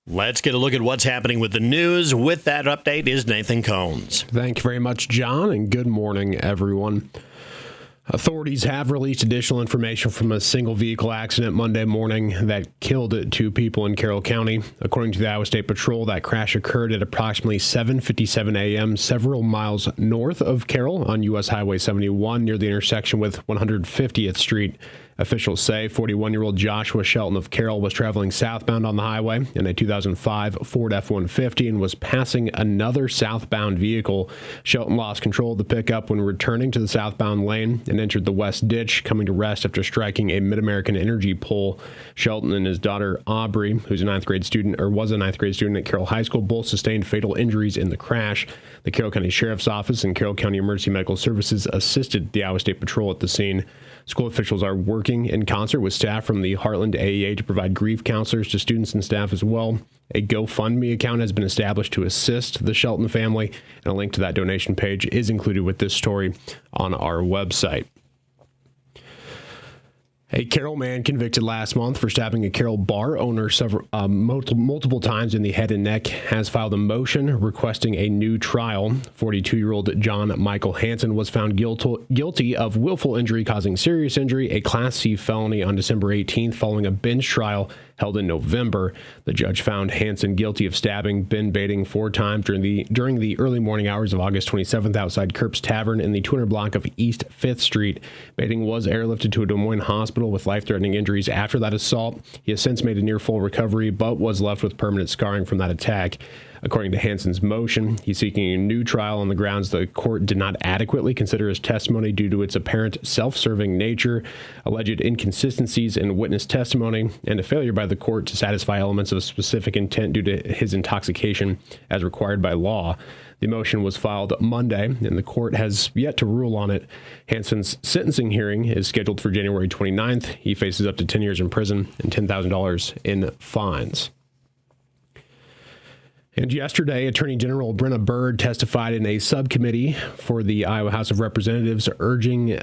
Let's get a look at what's happening with the news. With that update is Nathan Cones. Thank you very much, John, and good morning, everyone. Authorities have released additional information from a single vehicle accident Monday morning that killed 2 people in Carroll County. According to the Iowa State Patrol, that crash occurred at approximately 7:57 a.m. several miles north of Carroll on U.S. Highway 71 near the intersection with 150th Street. Officials say 41-year-old Joshua Shelton of Carroll was traveling southbound on the highway in a 2005 Ford F-150 and was passing another southbound vehicle. Shelton lost control of the pickup when returning to the southbound lane and entered the west ditch, coming to rest after striking a Mid-American Energy pole. Shelton and his daughter Aubrey, who's a ninth grade student at Carroll High School, both sustained fatal injuries in the crash. The Carroll County Sheriff's Office and Carroll County Emergency Medical Services assisted the Iowa State Patrol at the scene. School officials are working in concert with staff from the Heartland AEA to provide grief counselors to students and staff as well. A GoFundMe account has been established to assist the Shelton family, and a link to that donation page is included with this story on our website. A Carroll man convicted last month for stabbing a Carroll bar owner multiple times in the head and neck has filed a motion requesting a new trial. 42-year-old John Michael Hansen was found guilty of willful injury causing serious injury, a Class C felony, on December 18th following a bench trial held in November. The judge found Hansen guilty of stabbing Ben Bating 4 times during the early morning hours of August 27th outside Kirp's Tavern in the 200 block of East 5th Street. Bating was airlifted to a Des Moines hospital with life-threatening injuries after that assault. He has since made a near full recovery, but was left with permanent scarring from that attack. According to Hansen's motion, he's seeking a new trial on the grounds the court did not adequately consider his testimony due to its apparent self-serving nature, alleged inconsistencies in witness testimony, and a failure by the court to satisfy elements of specific intent due to his intoxication as required by law. The motion was filed Monday, and the court has yet to rule on it. Hansen's sentencing hearing is scheduled for January 29th. He faces up to 10 years in prison and $10,000 in fines. And yesterday, Attorney General Brenna Bird testified in a subcommittee for the Iowa House of Representatives, urging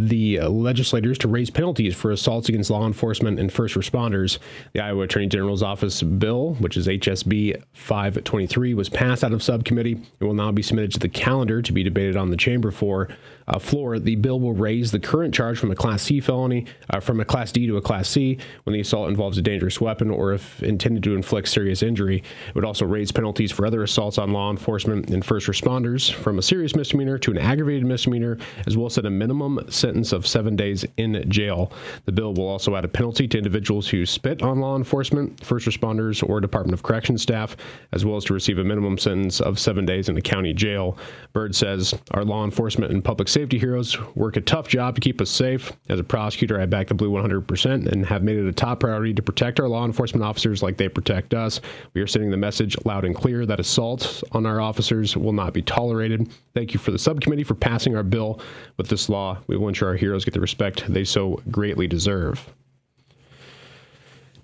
the legislators to raise penalties for assaults against law enforcement and first responders. The Iowa Attorney General's Office bill, which is HSB 523, was passed out of subcommittee. It will now be submitted to the calendar to be debated on the chamber floor. The bill will raise the current charge from a Class C felony, from a Class D to a Class C, when the assault involves a dangerous weapon or if intended to inflict serious injury. It would also raise penalties for other assaults on law enforcement and first responders from a serious misdemeanor to an aggravated misdemeanor, as well as set a minimum sentence of 7 days in jail. The bill will also add a penalty to individuals who spit on law enforcement, first responders, or Department of Corrections staff, as well as to receive a minimum sentence of 7 days in a county jail. Bird says, "Our law enforcement and public safety heroes work a tough job to keep us safe. As a prosecutor, I back the Blue 100% and have made it a top priority to protect our law enforcement officers like they protect us. We are sending the message loud and clear that assaults on our officers will not be tolerated. Thank you for the subcommittee for passing our bill. With this law, we will ensure our heroes get the respect they so greatly deserve."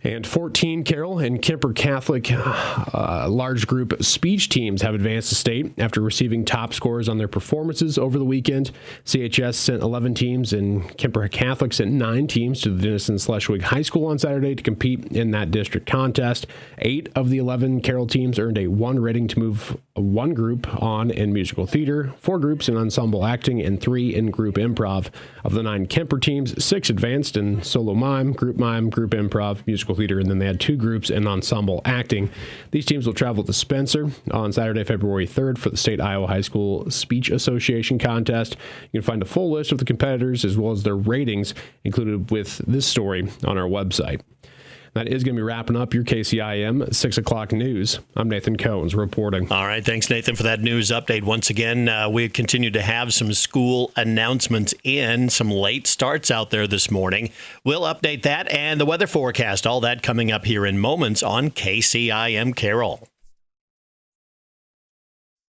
And 14 Carroll and Kemper Catholic large group speech teams have advanced to state after receiving top scores on their performances over the weekend. CHS sent 11 teams and Kemper Catholic sent 9 teams to the Denison-Schleswig High School on Saturday to compete in that district contest. 8 of the 11 Carroll teams earned a 1 rating to move 1 group on in musical theater, 4 groups in ensemble acting, and 3 in group improv. Of the 9 Kemper teams, 6 advanced in solo mime, group improv, musical theater, and then they had 2 groups in ensemble acting. These teams will travel to Spencer on Saturday, February 3rd for the State Iowa High School Speech Association contest. You can find a full list of the competitors as well as their ratings included with this story on our website. That is going to be wrapping up your KCIM 6 o'clock news. I'm Nathan Cones reporting. All right. Thanks, Nathan, for that news update. Once again, we continue to have some school announcements in, some late starts out there this morning. We'll update that and the weather forecast, all that coming up here in moments on KCIM Carroll.